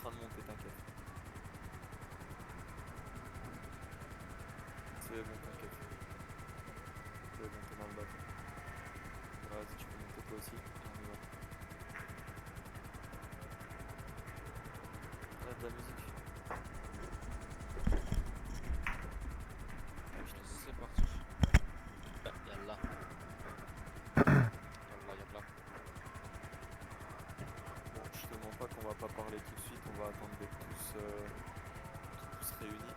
train de monter, t'inquiète. C'est bon, t'inquiète. C'est bon, t'es dans le bateau. Vas-y, tu peux monter toi aussi. On y va. Ah, de la musique. Je te laisse. C'est parti. Yallah. Yallah, yallah. Bon, je te mens pas qu'on va pas parler tout de suite, on va attendre d'être tous réunis.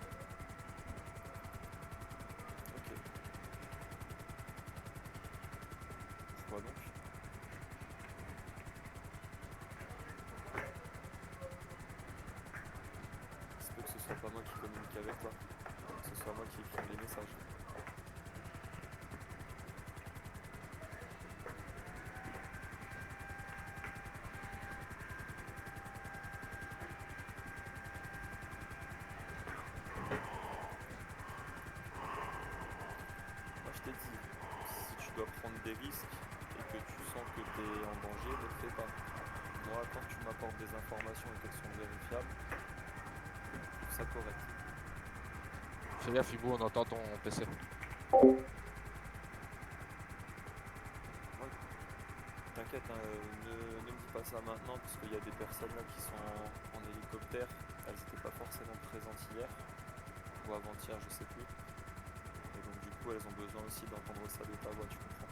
Ok. Pourquoi donc? Il se peut que ce soit pas moi qui communique avec toi, que ce soit moi qui écris les messages. Moi je t'ai dit, si tu dois prendre des risques et que tu sens que tu es en danger, ne le fais pas. Moi, quand tu m'apportes des informations et qu'elles sont vérifiables, je trouve ça correct. Fais gaffe, Ibou, on entend ton PC. Ouais, t'inquiète, hein, ne me dis pas ça maintenant parce qu'il y a des personnes là qui sont en hélicoptère. Elles n'étaient pas forcément présentes hier ou avant-hier, je sais plus. Et donc du coup, elles ont besoin aussi d'entendre ça de ta voix, tu comprends?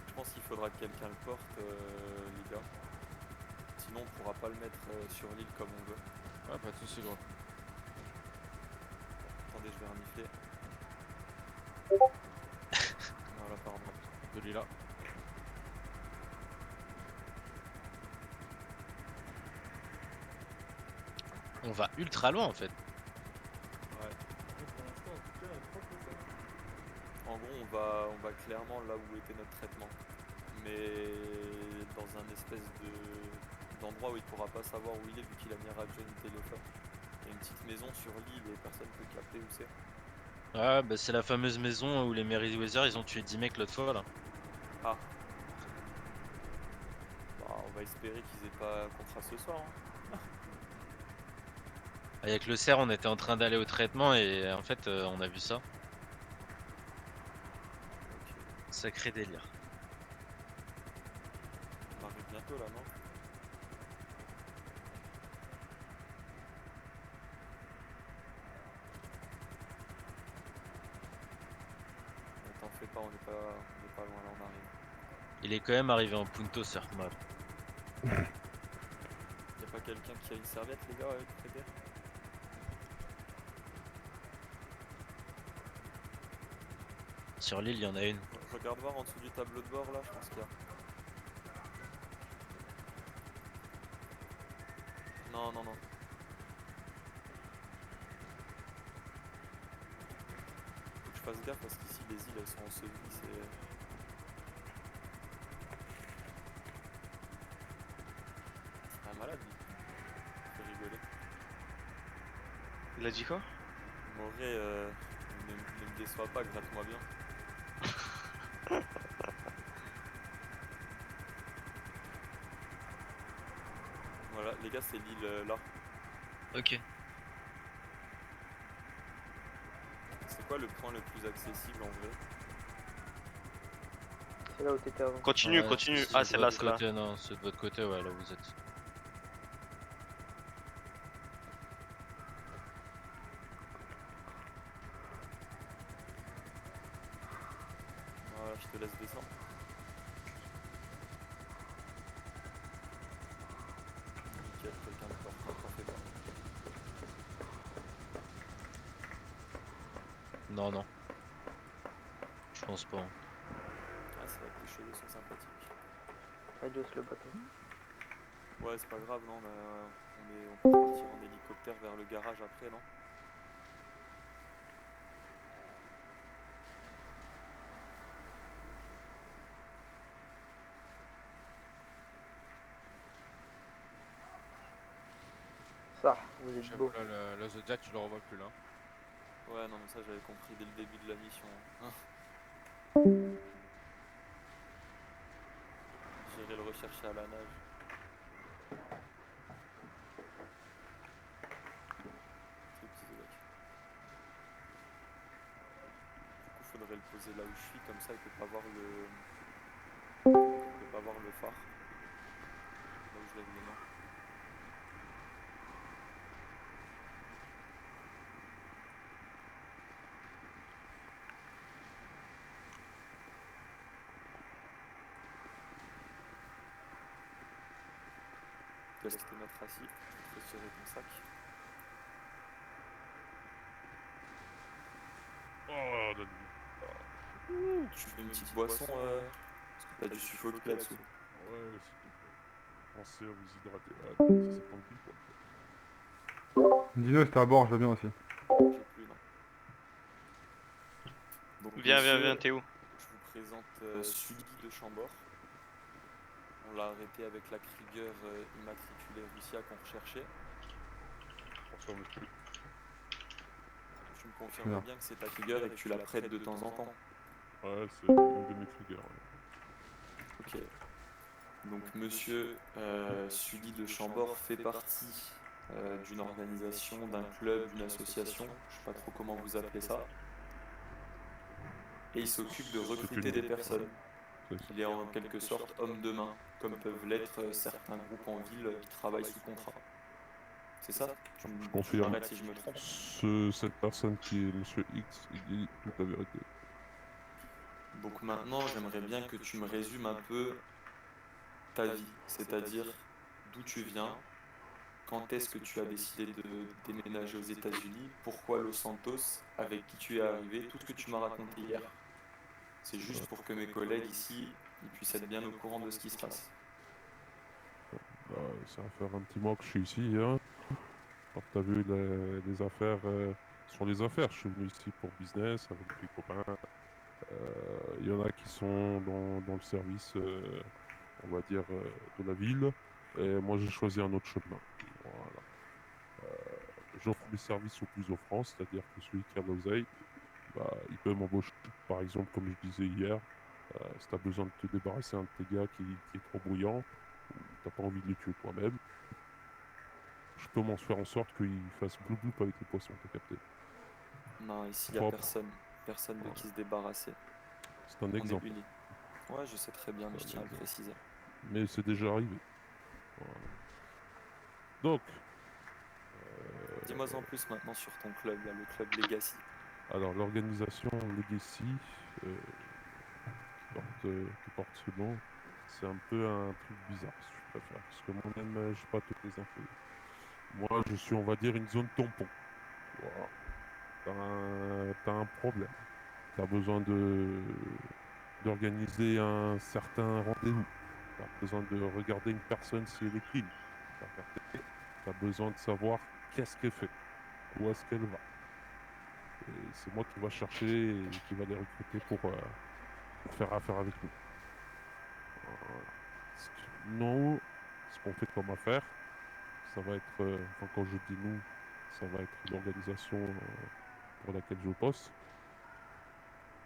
Je pense qu'il faudra que quelqu'un le porte, les gars. Sinon, on pourra pas le mettre sur l'île comme on veut. Ouais, pas de soucis, gros. Attendez, je vais renifler. Voilà, pardon. Celui-là. On va ultra loin en fait. Ouais. En gros, on va clairement là où était notre traitement. Mais dans un espèce d'endroit où il pourra pas savoir où il est vu qu'il a mis radio et téléphone. Il y a une petite maison sur l'île et personne peut capter où c'est. Ouais, bah c'est la fameuse maison où les Meriwether ils ont tué 10 mecs l'autre fois là. Ah, bah, on va espérer qu'ils aient pas contrat ce soir. Hein. Avec le cerf, on était en train d'aller au traitement et en fait, on a vu ça. Ok, Sacré délire. on arrive bientôt là, non? T'en fais pas, on n'est pas loin là, on arrive. Il est quand même arrivé en punto, surf map. Y'a pas quelqu'un qui a une serviette, les gars, avec prêter? Sur l'île, il y en a une. Regarde voir en dessous du tableau de bord là, je pense qu'il y a. Non, non, non. Faut que je fasse gaffe parce qu'ici les îles elles sont ensevelies, c'est un malade lui. Ça fait rigoler. Il a dit quoi? Moré, ne me déçois pas, gratte-moi bien. Voilà, les gars, c'est l'île là. Ok. C'est quoi le point le plus accessible en vrai? C'est là où t'étais avant. Continue, Ouais, continue. c'est Ah, de c'est là, votre c'est là. côté, non, c'est de votre côté, ouais, là où vous êtes. Voilà, je te laisse descendre. Nickel, quelqu'un le porte, t'en fais pas. Non, non. Je pense pas. Ah, c'est vrai que tes cheveux sont sympathiques. Adios le bateau. Ouais, c'est pas grave, non, on peut partir en hélicoptère vers le garage après, non? Ça, vous êtes J'avoue, beau. là, le Zodiac, tu le revois plus là. Ouais, non, mais ça, j'avais compris dès le début de la mission. Hein. J'irai le rechercher à la nage. Ce petit Zodiac. Du coup, faudrait le poser là où je suis, comme ça, il peut pas voir il peut pas voir le phare. Là où je lève les mains. Je laisse te mettre assis, je vais te retirer ton sac. Oh, la nuit. Tu veux une petite boisson parce que t'as dû suffoquer là-dessous. Ouais, s'il te plaît. Pensez à vous hydrater. Ah, ça prend pile poil. Dino, c'était à bord, je veux bien aussi. J'ai plus, non. Donc, Viens, monsieur, t'es où? je vous présente Sully de Chambord. On l'a arrêté avec la Krieger immatriculée Russia qu'on recherchait. Confirme le truc. Tu me confirmes bien que c'est ta Krieger et que tu la prêtes de temps en temps. Ouais, c'est une de mes triggers. Ouais. Ok. Donc monsieur Sully de Chambord fait partie d'une organisation, d'un club, d'une association, je sais pas trop comment vous appelez ça. Et il s'occupe de recruter des personnes. C'est ça. Il est en quelque sorte homme de main, comme peuvent l'être certains groupes en ville qui travaillent sous contrat. C'est ça? Tu Je confirme. m'arrêtes si je me trompe. Cette personne qui est Monsieur X, il dit toute la vérité. Donc maintenant, j'aimerais bien que tu me résumes un peu ta vie, c'est-à-dire d'où tu viens, quand est-ce que tu as décidé de déménager aux États-Unis, pourquoi Los Santos, avec qui tu es arrivé, tout ce que tu m'as raconté hier. C'est juste pour que mes collègues ici ils puissent être bien au courant de ce qui se passe. Ça va faire un petit mois que je suis ici. Hein. Alors, t'as vu, les affaires sont les affaires. Je suis venu ici pour business avec des copains. Il y en a qui sont dans le service, on va dire, de la ville. Et moi, j'ai choisi un autre chemin. Voilà. J'offre mes services au plus offrant, c'est-à-dire que celui qui a de l'oseille, bah, il peut m'embaucher. Par exemple, comme je disais hier, si tu as besoin de te débarrasser d'un de tes gars qui est trop bruyant, ou t'as pas envie de le tuer toi-même, je peux m'en faire en sorte qu'il fasse bloup bloup avec les poissons, t'as capté. Non, ici il n'y a Propre. personne de Voilà. qui se débarrasser. C'est un On est exemple. unis. Ouais, je sais très bien, mais je Un tiens à le exemple. préciser. Mais c'est déjà arrivé. Voilà. Donc, Dis-moi en plus maintenant sur ton club, là, le club Legacy. alors l'organisation Legacy, euh, qui porte ce nom, c'est un peu un truc bizarre, si tu préfères. Parce que moi-même, j'ai pas toutes les infos. Moi, je suis, on va dire, une zone tampon. Voilà. T'as un problème. T'as besoin d'organiser un certain rendez-vous. T'as besoin de regarder une personne si elle est clean. T'as besoin de savoir qu'est-ce qu'elle fait, où est-ce qu'elle va. Et c'est moi qui va chercher et qui va les recruter pour faire affaire avec nous. Voilà. Nous, ce qu'on fait comme affaire, ça va être, enfin quand je dis nous, ça va être l'organisation pour laquelle je bosse.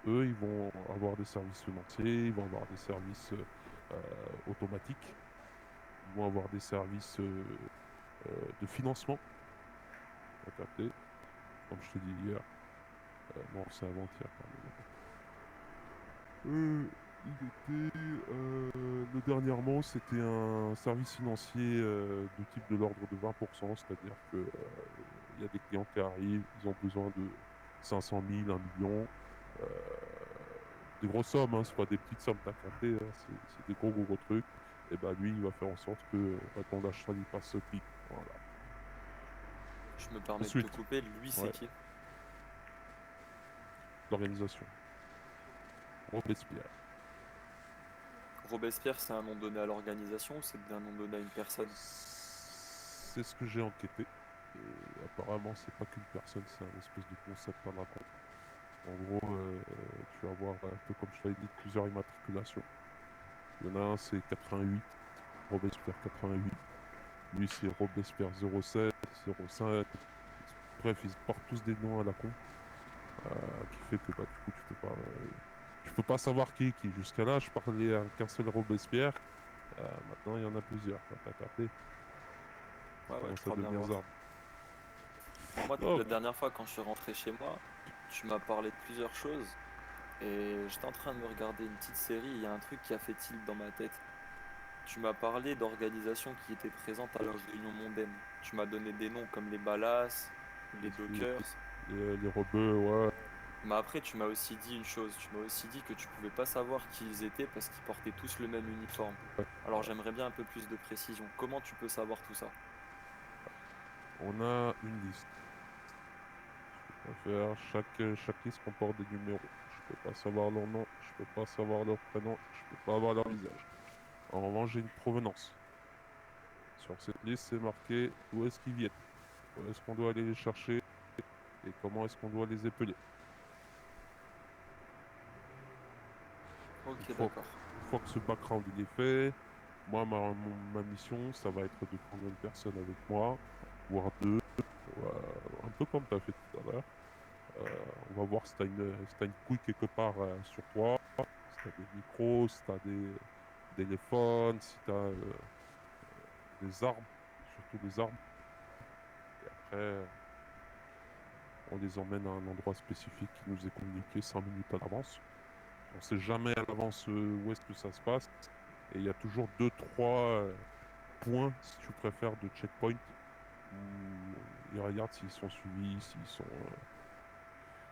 Eux, ils vont avoir des services financiers, ils vont avoir des services automatiques, ils vont avoir des services de financement. T'as capté? Comme je te dis hier, non, c'est avant-hier, le dernièrement, c'était un service financier de type de l'ordre de 20%, c'est-à-dire que il y a des clients qui arrivent, ils ont besoin de 500 000, 1 million, euh, des grosses sommes, hein, c'est pas des petites sommes, t'as capté, hein, c'est des gros trucs. Et ben lui, il va faire en sorte que ton achat il passe au clic. Voilà. Je me permets de Ensuite, te couper, lui c'est ouais. qui? L'organisation. Robespierre. Robespierre, c'est un nom donné à l'organisation ou c'est un nom donné à une personne? C'est ce que j'ai enquêté. Et apparemment, c'est pas qu'une personne, c'est un espèce de concept à la con. En gros, tu vas avoir, un peu comme je t'avais dit, plusieurs immatriculations. Il y en a un, c'est 88, Robespierre 88. Lui, c'est Robespierre 07, 05. Bref, ils portent tous des noms à la con. Qui fait que bah, du coup, tu peux pas savoir qui est qui. Jusqu'à là, je parlais à qu'un seul Robespierre. Maintenant, il y en a plusieurs. T'as capté? Ça Ouais, je commence à crois bien devenir voir. zarbe. Moi, Oh, la dernière fois, quand je suis rentré chez moi, tu m'as parlé de plusieurs choses. Et j'étais en train de me regarder une petite série. Il y a un truc qui a fait tilt dans ma tête. Tu m'as parlé d'organisations qui étaient présentes à leur réunion mondaine. Tu m'as donné des noms comme les Ballas, les Dockers. les rebeux, ouais. Mais après, tu m'as aussi dit une chose. Tu m'as aussi dit que tu pouvais pas savoir qui ils étaient parce qu'ils portaient tous le même uniforme. Alors j'aimerais bien un peu plus de précision. Comment tu peux savoir tout ça? On a une liste. On va faire chaque liste comporte des numéros. Je peux pas savoir leur nom, je peux pas savoir leur prénom, je peux pas avoir leur visage. En revanche, j'ai une provenance. Sur cette liste, c'est marqué d'où est-ce qu'ils viennent, où est-ce qu'on doit aller les chercher et comment est-ce qu'on doit les épeler. Une Ok, fois, d'accord. une fois que ce background il est fait, moi, ma mission, ça va être de prendre une personne avec moi, voire deux, un peu comme tu as fait tout à l'heure. On va voir si t'as une couille quelque part sur toi, si t'as des micros, si t'as des téléphones, si t'as des armes, surtout des armes. Et après, on les emmène à un endroit spécifique qui nous est communiqué 5 minutes à l'avance. On ne sait jamais à l'avance où est-ce que ça se passe. Et il y a toujours deux, trois points, si tu préfères, de checkpoint où ils regardent s'ils sont suivis,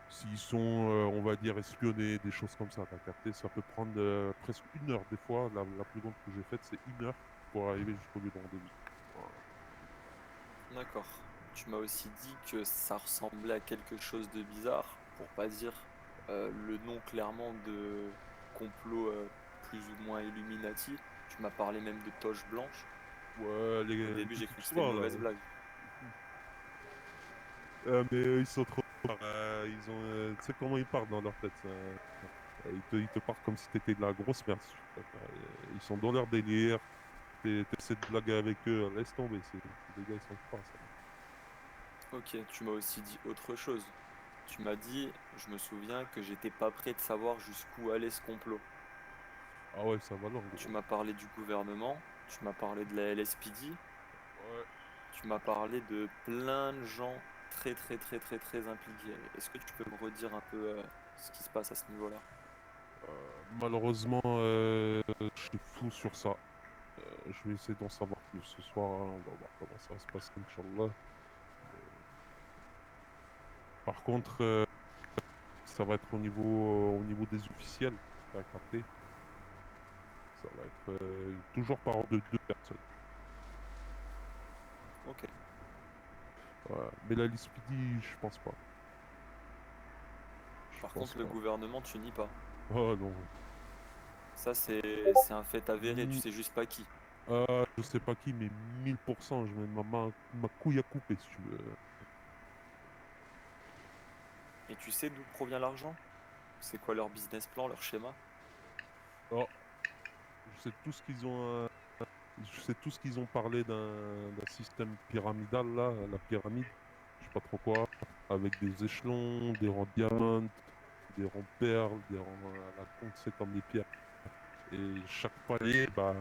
s'ils sont, on va dire, espionnés, des choses comme ça. T'as capté? Ça peut prendre presque 1 heure. Des fois, la plus longue que j'ai faite, c'est 1 heure pour arriver jusqu'au lieu de rendez-vous. Voilà. D'accord. Tu m'as aussi dit que ça ressemblait à quelque chose de bizarre, pour pas dire le nom clairement de complot plus ou moins Illuminati. Tu m'as parlé même de toche blanche. Ouais, Au les début, j'ai petits cru que c'était une soirs, là. mauvaise blague. Mais eux, ils sont trop forts. Ils ont, tu sais comment ils parlent dans leur tête. Ça. Ils te parlent comme si t'étais de la grosse merde. Si tu préfères. Ils sont dans leur délire. T'essaies de blaguer avec eux. Laisse tomber. Les gars, ils sont forts. Ça. Ok, tu m'as aussi dit autre chose. Tu m'as dit, je me souviens, que j'étais pas prêt de savoir jusqu'où allait ce complot. Ah ouais, ça va loin, Tu gros. m'as parlé du gouvernement, tu m'as parlé de la LSPD, Ouais. tu m'as parlé de plein de gens très très très très très impliqués. Est-ce que tu peux me redire un peu ce qui se passe à ce niveau-là? Malheureusement, je suis fou sur ça. Je vais essayer d'en savoir plus ce soir. Hein. On va voir comment ça va se passer, Inch'Allah. Par contre, ça va être au niveau des officiels. T'as capté? Ça va être toujours par ordre de deux personnes. Ok. Ouais. Mais la liste Speedy, je pense pas. Je Par pense contre, le pas. gouvernement, tu nie pas. Oh non. Ça, c'est un fait avéré, tu Mi- sais juste pas qui. je sais pas qui, mais 1000%, je mets ma couille à couper si tu veux. Et tu sais d'où provient l'argent? C'est quoi leur business plan, leur schéma? Oh, je sais tout ce qu'ils ont. Je sais tout ce qu'ils ont parlé d'un système pyramidal là, la pyramide, je sais pas trop quoi, avec des échelons, des rangs diamants, des rangs perles, des rangs à la con, c'est comme les pierres. Et chaque palier, bah,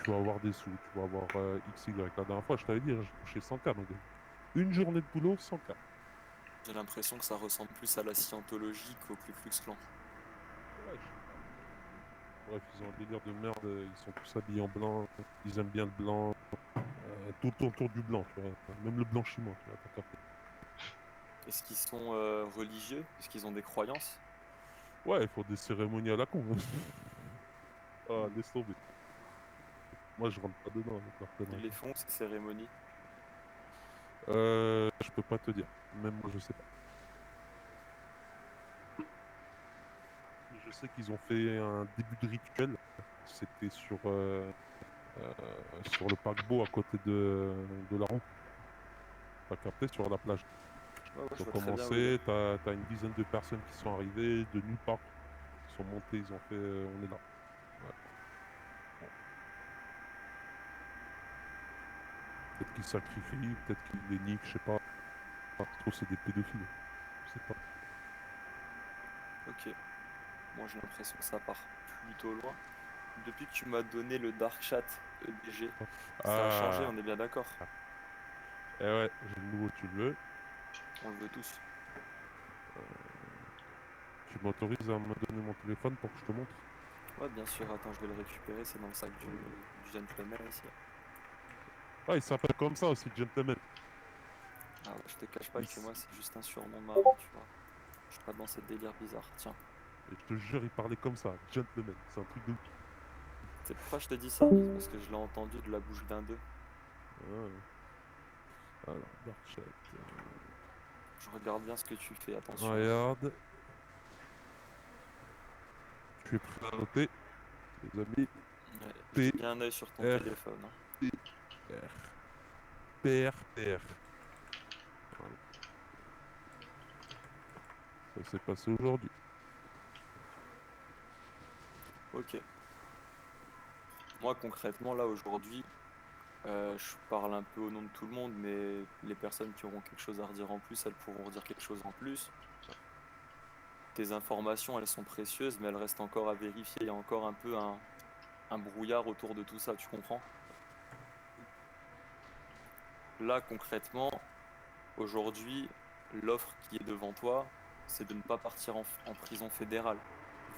tu vas avoir des sous, tu vas avoir XY. La dernière fois, je t'avais dit, hein, j'ai touché 100K, ma gueule. Une journée de boulot, 100K. J'ai l'impression que ça ressemble plus à la scientologie qu'au Ku Klux Klan. Ouais, je sais pas. Bref, ils ont un délire de merde, ils sont tous habillés en blanc, ils aiment bien le blanc, tout autour du blanc, tu vois. Même le blanchiment, tu vois, t'as capté. Est-ce qu'ils sont religieux? Est-ce qu'ils ont des croyances? Ouais, il faut des cérémonies à la con. Hein. Ah, laisse tomber. Moi, je rentre pas dedans avec leur Ils conneries. les font, ces cérémonies? Je peux pas te dire. Même moi, je sais pas. Je sais qu'ils ont fait un début de rituel. C'était euh, sur le paquebot à côté de la route. T'as capté sur la plage. Ouais, ouais, Ils je ont vois très bien où il est. commencé, t'as une dizaine de personnes qui sont arrivées de nulle part. Ils sont montés, ils ont fait on est là. Ouais. Bon. qu'ils sacrifient, peut-être qu'ils les niquent, je sais pas. Ça se trouve, c'est des pédophiles. Je sais pas. Ok. Moi j'ai l'impression que ça part plutôt loin. Depuis que tu m'as donné le Dark Chat EBG, ça a changé, on est bien d'accord. Eh ouais, j'ai le nouveau, tu le veux. On le veut tous. Tu m'autorises à me donner mon téléphone pour que je te montre? Ouais, bien sûr, attends, je vais le récupérer, c'est dans le sac du gentleman ici. Ah, il s'appelle comme ça aussi, Gentleman. Ah ouais, je te cache pas que Ici. moi c'est juste un surnom marrant, tu vois. Je suis pas dans ces délires bizarres. Tiens, Et je te jure, il parlait comme ça, Gentleman. C'est un truc de ouf. c'est pourquoi je te dis ça? Parce que je l'ai entendu de la bouche d'un d'eux. Ah. Alors, Dark Chat. Je regarde bien ce que tu fais, attention. Regarde. Tu es prêt à noter, les amis? Ouais, P, j'ai bien un œil sur ton R, téléphone. Hein. R. PRPR. Voilà. Ça s'est passé aujourd'hui. Ok. Moi concrètement là aujourd'hui, je parle un peu au nom de tout le monde, mais les personnes qui auront quelque chose à redire en plus, elles pourront redire quelque chose en plus. Tes informations, elles sont précieuses, mais elles restent encore à vérifier. Il y a encore un peu un brouillard autour de tout ça, tu comprends? Là concrètement, aujourd'hui, l'offre qui est devant toi, c'est de ne pas partir en prison fédérale.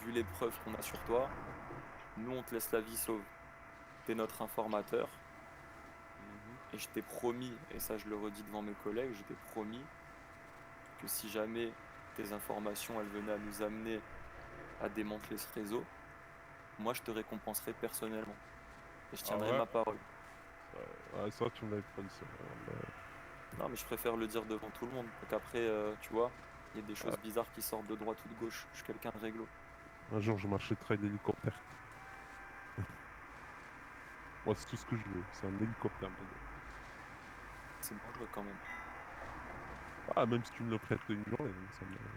Vu les preuves qu'on a sur toi, nous on te laisse la vie sauve. T'es notre informateur. Et je t'ai promis, et ça je le redis devant mes collègues, je t'ai promis que si jamais tes informations elles venaient à nous amener à démanteler ce réseau, moi je te récompenserai personnellement. Et je Ah tiendrai ouais? ma parole. Ah, ça, tu me l'avais pas dit ça. Non mais je préfère le dire devant tout le monde. Donc après, tu vois, il y a des choses bizarres qui sortent de droite ou de gauche. Je suis quelqu'un de réglo. Un jour, je m'achèterai l'hélicoptère. Moi, c'est tout ce que je veux. C'est un hélicoptère, mon gars. C'est dangereux quand même. Ah, même si tu me le prêtes une journée,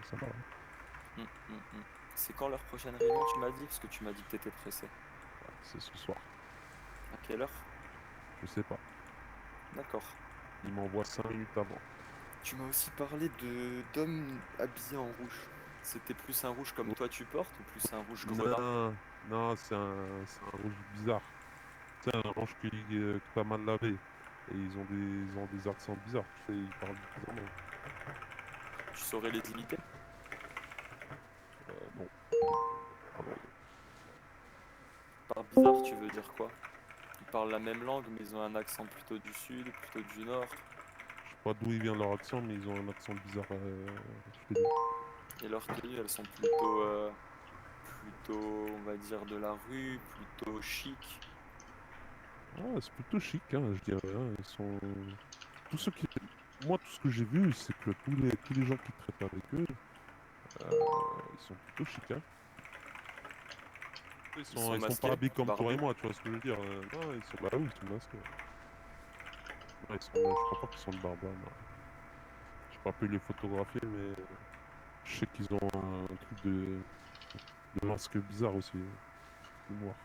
ça va. Hein. C'est quand leur prochaine réunion, tu m'as dit? Parce que tu m'as dit que t'étais pressé. Ouais, c'est ce soir. À quelle heure? Je sais pas. D'accord. Il m'envoie 5 minutes avant. Tu m'as aussi parlé d'hommes habillés en rouge. C'était plus un rouge comme toi tu portes ou plus un rouge gredin? Non, non, c'est un rouge bizarre. C'est un rouge que t'as mal lavé. Et ils ont des accents bizarres. Tu sais, ils parlent bizarrement. Tu saurais les imiter? Non. Ah non. Par bizarre, tu veux dire quoi? Ils parlent la même langue, mais ils ont un accent plutôt du sud, plutôt du nord. Je sais pas d'où il vient leur accent, mais ils ont un accent bizarre. Je te dis. Et leurs tenues, elles sont plutôt, on va dire, de la rue, plutôt chic. Ah, c'est plutôt chic, hein, je dirais. Hein. Ils sont. Tous ceux qui. Moi, tout ce que j'ai vu, c'est que tous les gens qui traitent avec eux, ils sont plutôt chics, hein. Ils sont Ils sont pas masqués, habillés comme toi et barbus. moi, tu vois ce que je veux dire. Non, ils sont. Bah oui, ils sont masqués. Non, je crois pas qu'ils sont de barbe, hein, non. J'ai pas pu les photographier, mais je sais qu'ils ont un truc de masque bizarre aussi, tout noir.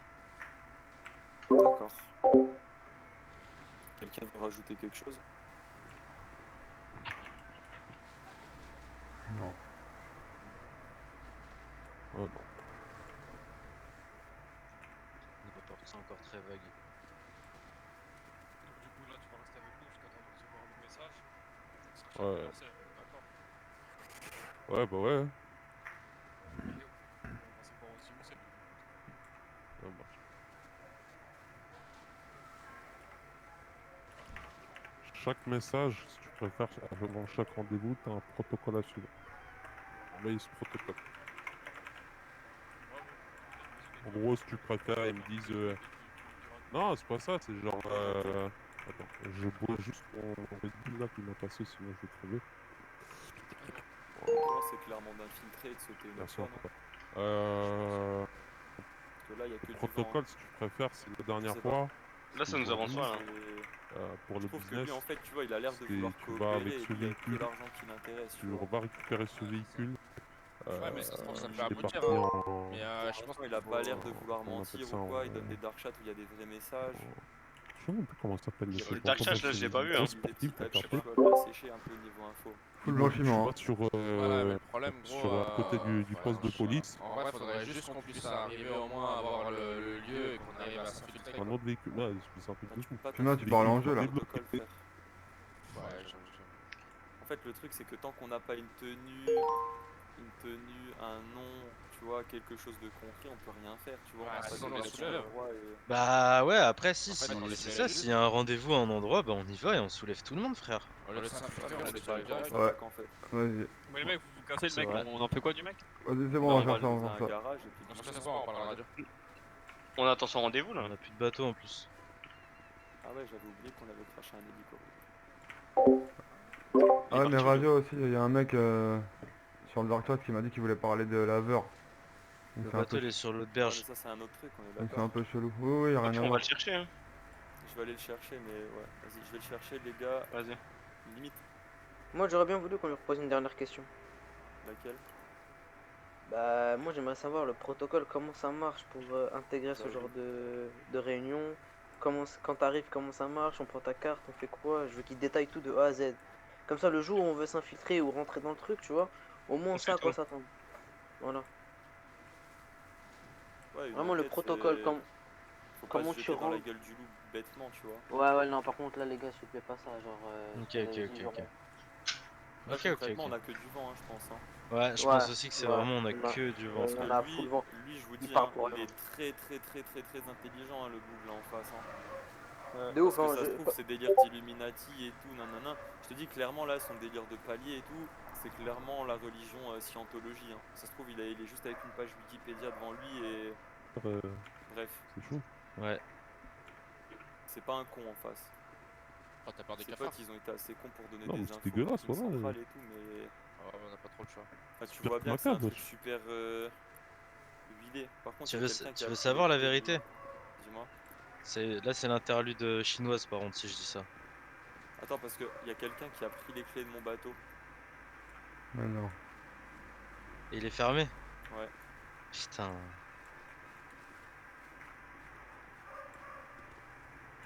D'accord. Quelqu'un veut rajouter quelque chose? Non. Oh non. On va porter ça encore très vague. Du coup, là, tu vas rester avec nous jusqu'à temps de recevoir le message. Ça sera Ouais. commencé, d'accord? Ouais, bah ouais. Et on va savoir aussi où c'est. Ça marche. Chaque message, si tu préfères, avant chaque rendez-vous, tu as un protocole à suivre. Là, il y a ce protocole. En gros, si tu préfères, ils me disent. Non, c'est pas ça, c'est genre. Attends, je bois juste mon Red Bull là qui m'a passé, sinon je vais crever. Moi, c'est clairement d'infiltrer et de sauter une Merci fois, non? encore. Euh, Parce que là, il n'y a que le du vent. protocole, si tu préfères, c'est la dernière sais pas. fois. Là, ça nous avance pas, là. Pour Je le trouve que business, lui, en fait, tu vois, il a l'air de c'est vouloir tu vas avec coopérer et ce lui, il n'y a que véhicule, l'argent qui l'intéresse, tu tu vois. vas récupérer ce véhicule. Ouais, mais ça se trouve, ça peut Il est aboutir, parti hein. en. Mais je pense Il qu'il a pas l'air faut. de vouloir Comment on appelle mentir ça ou quoi, il donne des dark chats où il y a des vrais messages. sais même plus comment ça s'appelle. Le c'est dark là, je l'ai pas vu, hein. Gros sportif, t'as Je capté. peux la sécher un peu niveau info. Full Tu blanchiment. vas sur, Voilà, mais le problème, gros. sur à côté du ouais, poste de police, En vrai, faudrait juste qu'on puisse arriver au moins à voir le lieu et qu'on arrive à s'infiltrer. un quoi. autre véhicule. Ouais, c'est un peu Bah, plus tu peux fou. pas Sinon, tu t'infiltrer parles en dans jeu, le là. protocole, frère. Ouais, j'avoue. En fait, le truc, c'est que tant qu'on n'a pas une tenue, un nom, tu vois, quelque chose de concret, on peut rien faire, tu vois. Ouais, on a pas sinon, de on la relation soulève. de roi et- Bah ouais, après si, En fait, on c'est les ça, soulève s'il y a un rendez-vous à un endroit, bah on y va et on soulève tout le monde, frère. Au lieu de s'infiltrer, Ouais, on mais les c'est pas le soulève temps, direct. ça Ouais. attaque, en fait. Vas-y. Mais les mecs, vous cassez le C'est mec, vrai. on en fait quoi du mec? Vas-y, c'est bon, Bah, on on va va faire ça, le on poser va à un faire ça. garage et puis On se tout casse ça. pas, on parle à la radio. On attend son rendez-vous là. On a plus de bateau en plus. Ah ouais, j'avais oublié qu'on avait craché un hélico. Ah ouais, mais radio aussi, il y a un mec sur le Dark Chat qui m'a dit qu'il voulait parler de laveur. Donc Le c'est un bateau peu, il est sur l'autre Ouais, mais berge. ça, c'est un autre truc, on est donc c'est d'accord. un peu chelou. Oui, oui, y a rien Ok, à on va voir. le chercher, hein. Je vais aller le chercher, mais ouais, vas-y, je vais le chercher, les gars. Vas-y. Limite, Moi, j'aurais bien voulu qu'on lui repose une dernière question. laquelle? Bah, moi, j'aimerais savoir le protocole, comment ça marche pour intégrer ce Bah, genre de réunion. Quand t'arrives, comment ça marche, on prend ta carte, on fait quoi. Je veux qu'il détaille tout de A à Z. Comme ça, le jour où on veut s'infiltrer ou rentrer dans le truc, tu vois, au moins on On sait fait à quoi tout. s'attendre. Voilà. Ouais, une Vraiment le enquête, protocole, c'est- comme... Faut pas comment se tu jeter dans la rentres. gueule du loup bêtement, tu vois. Ouais, ouais, non, par contre, là, les gars, s'il te plaît, pas ça. Genre, Ok, c'est- ok, ok, genre, ok. Là, Ok, ok, concrètement, ok. on a que du vent, hein, je pense. Hein. Ouais, je Ouais, pense aussi que c'est ouais, vraiment, on a on a- que du vent. on Parce que a à full vent. lui, je vous Il dis, parle hein, pour il rien. est très intelligent, hein, le boob là en face. Hein. De ouf, Parce que hein, ça se je- trouve, c'est délire d'Illuminati et tout, nanana. Je te dis clairement, là, son délire de palier et tout, c'est clairement la religion scientologie. Hein. Ça se trouve, il est juste avec une page Wikipédia devant lui et. euh, Bref, c'est chaud. Ouais. c'est pas un con en face. Oh, t'as peur des Ses cafards? potes, ils ont été assez cons pour donner Non, mais des c'est infos dégueulasse, au Team voilà. Central et tout, mais. Ah ouais, on a pas trop le choix. Enfin, tu Super vois bien que c'est un macabre, truc wesh. super huilé. Par contre, Tu il y a veux- quelqu'un qui tu a veux pris savoir les la clés vérité? Dis-moi. Là, c'est l'interlude chinoise par contre, si je dis ça. Attends, parce qu'il y a quelqu'un qui a pris les clés de mon bateau. Mais non. Et il est fermé? Ouais. Putain.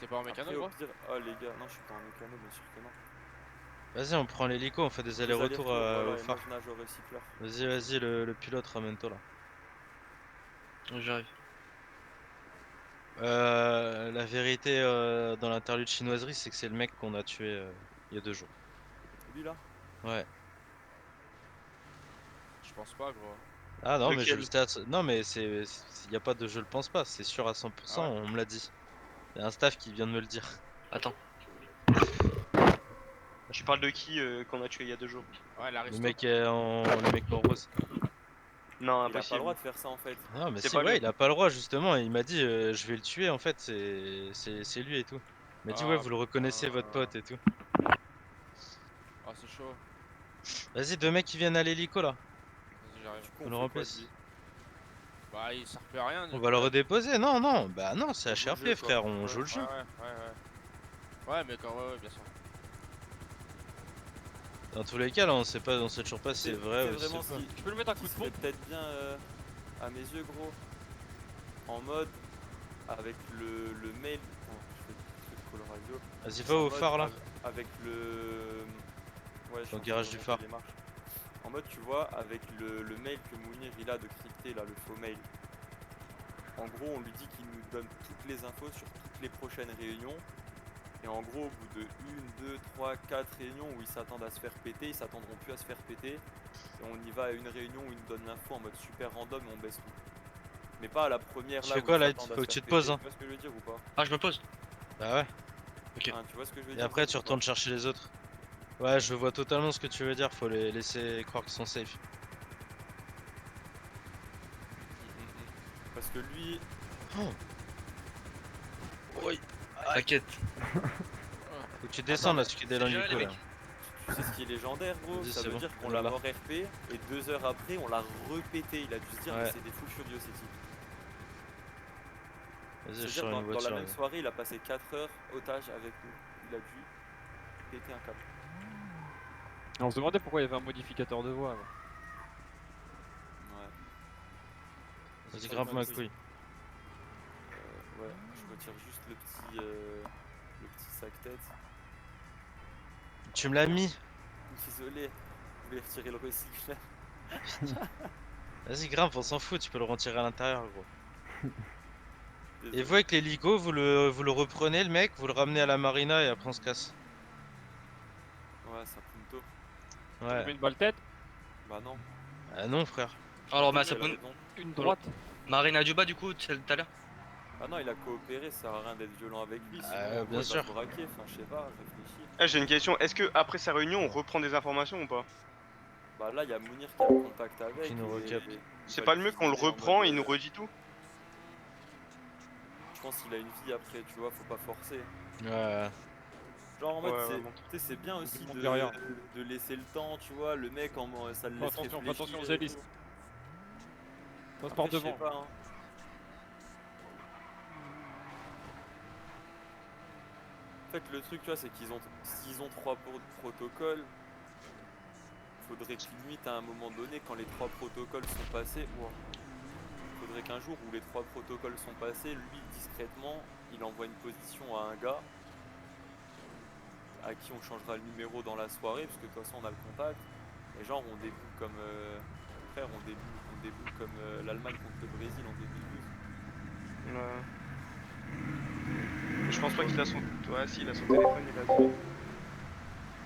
T'es pas en mécano, Après, au gros? pire, ah les gars, non, je suis pas en mécano, bien sûr que non. Vas-y, on prend l'hélico, on fait des Des allers-retours voilà, au et phare. moi je nage au recycleur. Vas-y, le pilote, ramène-toi là. J'arrive. La vérité dans l'interlude chinoiserie, c'est que c'est le mec qu'on a tué il y a 2 jours. Lui là? Ouais. Je pense pas, gros. Ah non, mais je le Lequel? stats. Non, mais y a pas de je le pense pas, c'est sûr à 100%, Ah ouais on me l'a dit. Y a un staff qui vient de me le dire. Attends. Tu parles de qui qu'on a tué il y a 2 jours? Ouais, Le l'aristo. mec le mec en rose. Non, Il a pas le impossible. droit de faire ça en fait. Non, mais C'est si, pas ouais, lui. il a pas le droit justement. Il m'a dit je vais le tuer en fait, c'est lui et tout. Il m'a dit ouais, Ah, vous le reconnaissez votre putain. pote et tout. Ah, c'est chaud. Vas-y, 2 mecs qui viennent à l'hélico là. Vas-y, j'arrive. Du coup, On on le fait quoi remplace. de lui? Bah, il sert plus à rien. On va le redéposer. Non, non, bah non, c'est On joue le HRP jeu, quoi. frère, on Ouais. joue le Ouais, jeu. ouais, mais quand, ouais, bien sûr. Dans tous les cas là, on sait toujours pas si c'est vrai ou si vraiment c'est faux. ce qui Tu peux le mettre un coup de serait pompe? peut-être bien à mes yeux, gros. En mode avec le mail. Oh, je fais le truc call radio. Vas-y, va En au mode phare là. Avec le. Ouais, je suis Au en train garage de du remonter phare. les marches. En mode, tu vois, avec le mail que Mounir il a de crypté, là, le faux mail. En gros, on lui dit qu'il nous donne toutes les infos sur toutes les prochaines réunions. Et en gros, au bout de 1, 2, 3, 4 réunions où ils s'attendent à se faire péter, ils s'attendront plus à se faire péter. Et on y va à une réunion où ils nous donnent l'info en mode super random et on baisse tout. Mais pas à la première Tu là fais où quoi, ils là, s'attendent à faut se que faire tu te poses, péter. hein. Tu vois ce que je veux dire ou pas? Ah, je me pose. Bah ouais. Ok. Hein, tu vois ce que je veux Et dire après Zed, tu ou retournes pas? chercher les autres. Ouais, je vois totalement ce que tu veux dire, faut les laisser croire qu'ils sont safe. Parce que lui, Oui. T'inquiète. Faut que tu descends là, ce qui est dans c'est géré, l'hélico les là. mecs. tu sais ce qui est légendaire, gros? Vas-y, Ça c'est veut bon, dire qu'on on l'a est là. mort RP et 2 heures après on l'a repété. Il a dû se dire, mais Ouais. c'est des fous furieux ces types. Vas-y, je C'est-à-dire sors une dans la voiture. même là. soirée, il a passé 4 heures otage avec nous. Il a dû péter un câble. On se demandait pourquoi il y avait un modificateur de voix. avant. Ouais. Vas-y, C'est grimpe ça, ma oui. couille. Ouais, je retire juste le petit sac tête. Tu me l'as mis. Désolé, je voulais retirer le recyclage. Vas-y, grimpe, on s'en fout, tu peux le retirer à l'intérieur, gros. Et Désolé. vous, avec l'hélico, vous le reprenez, le mec, vous le ramenez à la marina et après on se casse. Ouais, c'est un punto. Tu mets Ouais. une balle tête, Bah non. Ah non, frère. Alors, Quelle Masapun, raison. une droite. Marina Duba, du coup, celle tout à l'heure. Ah non, il a coopéré, ça sert à rien d'être violent avec lui, sinon en gros, Bien il va sûr. te braquer, enfin je sais pas, réfléchis. Ah, j'ai une question. Est-ce que après sa réunion, on reprend des informations ou pas? Bah là, il y a Mounir qui a le contact avec Qui nous et recapte. il C'est va pas le mieux qu'on le cuisiner en reprend mode, et il nous redit tout? je pense qu'il a une vie après, tu vois, faut pas forcer. Ouais. Genre en Ouais, mode, ouais, c'est, bon. tu sais, c'est bien aussi du monde de, derrière. de laisser le temps, tu vois, le mec, ça le Fais laisse attention, fais réfléchir attention aux et hélices. tout. Transport Après, je sais devant. pas, hein. En fait, le truc, tu vois, c'est s'ils ont 3 protocoles, faudrait que limite à un moment donné, quand les 3 protocoles sont passés, faudrait qu'un jour où les 3 protocoles sont passés, lui discrètement, il envoie une position à un gars à qui on changera le numéro dans la soirée, parce que de toute façon on a le contact. Et genre on déboule comme frère, on déboule comme l'Allemagne contre le Brésil en 2012. Ouais. Je pense pas qu'il a son. Ouais, si, il a son téléphone, il a dit.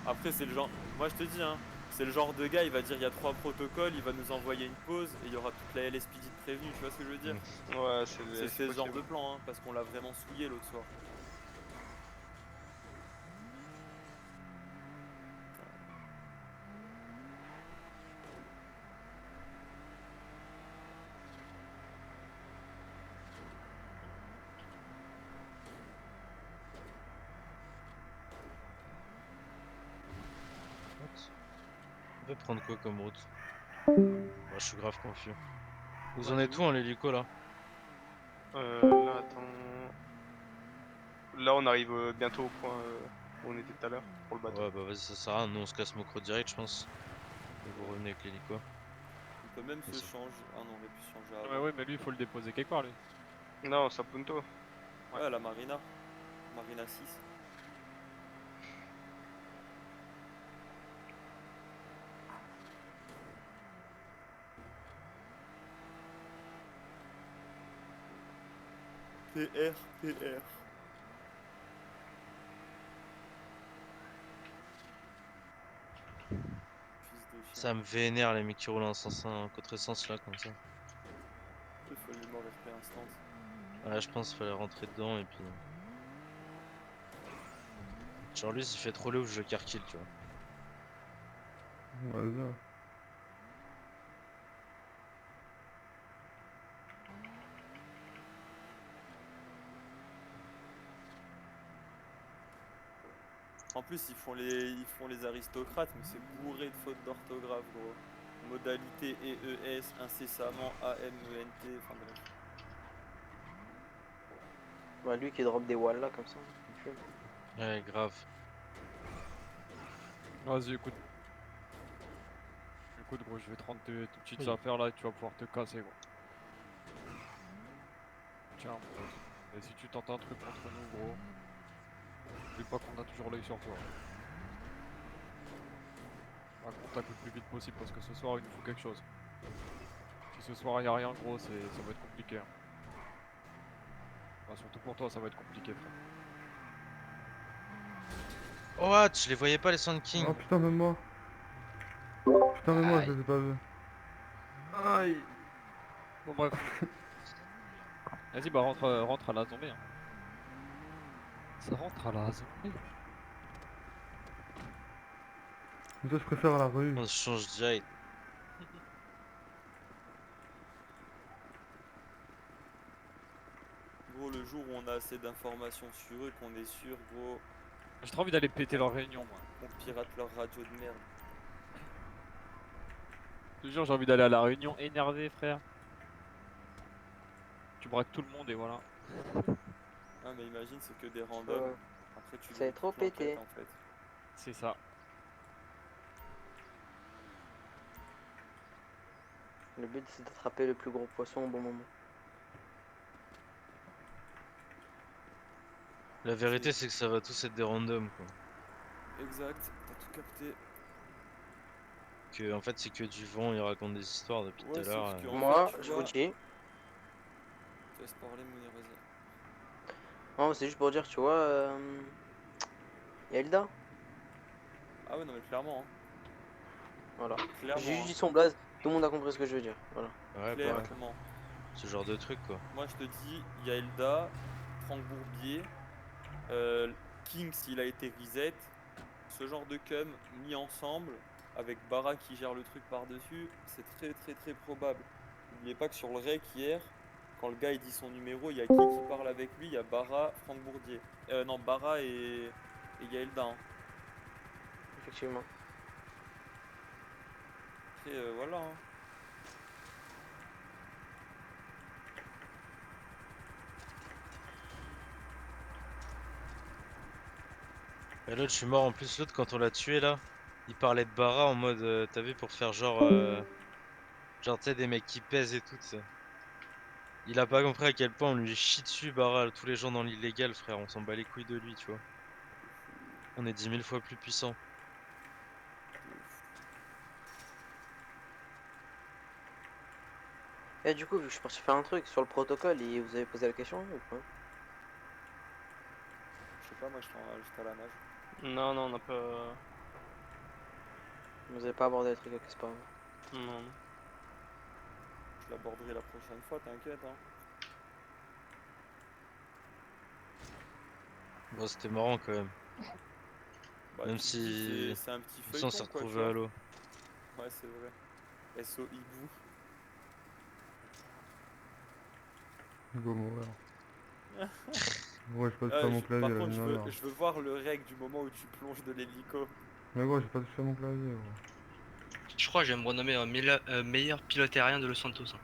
Après c'est le genre, moi je te dis hein, c'est le genre de gars, il va dire il y a 3 protocoles, il va nous envoyer une pause et il y aura toute la LSPD de prévenue, tu vois ce que je veux dire? Ouais, C'est ce genre possible. de plan, hein, parce qu'on l'a vraiment souillé l'autre soir. On peut prendre quoi comme route? Moi, je suis grave confus. Vous en êtes où en l'hélico là? Là, attends. Là, on arrive bientôt au point où on était tout à l'heure pour le bateau. Ouais, bah vas-y, ça sert à rien. Nous on se casse Mokro direct, je pense. Et vous revenez avec l'hélico. On peut même se Vas-y. changer. Ah non, on aurait pu se changer Ouais, avant. ouais, mais lui, il faut le déposer quelque part, lui. Non, Sapunto. Ouais, à la Marina. Marina 6. PR, PR. Fils de chien. Ça me vénère les mecs qui roulent en sens en contresens là comme ça. Il faut lui mort RP instant. Ouais, je pense qu'il fallait rentrer dedans et puis. Genre lui, il fait trop le ouf, je car kill, tu vois. Vas-y. En plus, ils font les aristocrates, mais c'est bourré de fautes d'orthographe, gros. Modalité EES, incessamment, AMENT, enfin bref. Bah, lui qui drop des wallas comme ça. il fume. Ouais, grave. Vas-y, écoute. Écoute, gros, je vais te rendre tes petites Oui. affaires là et tu vas pouvoir te casser, gros. Tiens, mon pote. Et si tu tentes un truc contre nous, gros, n'oublie pas qu'on a toujours l'œil sur toi. Un contact le plus vite possible parce que ce soir, il nous faut quelque chose. Si ce soir, il n'y a rien, gros, ça va être compliqué. Hein. Enfin, surtout pour toi, ça va être compliqué, frère. Oh, what? Je les voyais pas les Sand King. Oh putain, même moi. Putain, même moi, je Aïe. les ai pas vus. Aïe. Bon, bref. Vas-y, bah rentre à la zombie. Hein. Ça rentre à la zombie. Mais toi, je préfère à la rue. On se change direct. Gros, le jour où on a assez d'informations sur eux, qu'on est sûr, gros, J'ai trop envie d'aller péter leur réunion, moi. on pirate leur radio de merde. Je te jure, j'ai envie d'aller à la réunion énervé, frère. Tu braques tout le monde et voilà. Ah, mais imagine, c'est que des randoms. Ouais. Après, tu Ça est loues trop toute l'enquête, pété. en fait. C'est ça. Le but c'est d'attraper le plus gros poisson au bon moment. La vérité, c'est que ça va tous être des randoms, quoi. Exact, t'as tout capté. Que, en fait, c'est que du vent, ils racontent des histoires depuis tout Ouais, à l'heure. sauf que, en Moi, fait, tu je vous vois... dis, Je te laisse parler, Mounir, vas-y. non, c'est juste pour dire, tu vois, Yelda, Ah ouais, non mais clairement, hein. voilà. J'ai Clairement, juste hein. dit son blaze, tout le monde a compris ce que je veux dire, voilà. Ouais, bah ouais. Clairement. Ce genre de truc, quoi. Moi je te dis, il y a Elda, Franck Bourbier, King s'il a été reset, ce genre de cum mis ensemble avec Bara qui gère le truc par-dessus, c'est très très très probable. N'oubliez pas que sur le rec hier, quand le gars il dit son numéro, il y a qui parle avec lui? Il y a Bara, Franck Bourdier. Non, Bara et il y a Elda, hein. Effectivement. Après, voilà, hein. Et l'autre, je suis mort en plus. L'autre, quand on l'a tué là, il parlait de Bara en mode, t'as vu, pour faire genre, genre, tu sais, des mecs qui pèsent et tout, tu sais. Il a pas compris à quel point on lui chie dessus, Bara, tous les gens dans l'illégal, frère. On s'en bat les couilles de lui, tu vois. On est 10 000 fois plus puissant. Et du coup, vu que je suis parti faire un truc sur le protocole, et vous avez posé la question ou pas? Je sais pas, moi j'étais à la nage. Non, non, on n'a pas. Vous avez pas abordé le truc avec Esparne. Non, non. Je l'aborderai la prochaine fois, t'inquiète, hein. Bon, c'était marrant quand même. Bah, Même tu te dis, si- c'est un petit Si on s'est feuilleton, quoi, tu retrouvé vois. à l'eau. Ouais, c'est vrai. SO Hibou. Go mourir. Gros, j'ai pas touché Ah, à mon clavier par là, contre, une mère. je veux voir le reg du moment où tu plonges de l'hélico. Mais gros, j'ai pas touché à mon clavier, gros. Je crois que je vais me renommer meilleur pilote aérien de Los Santos, hein.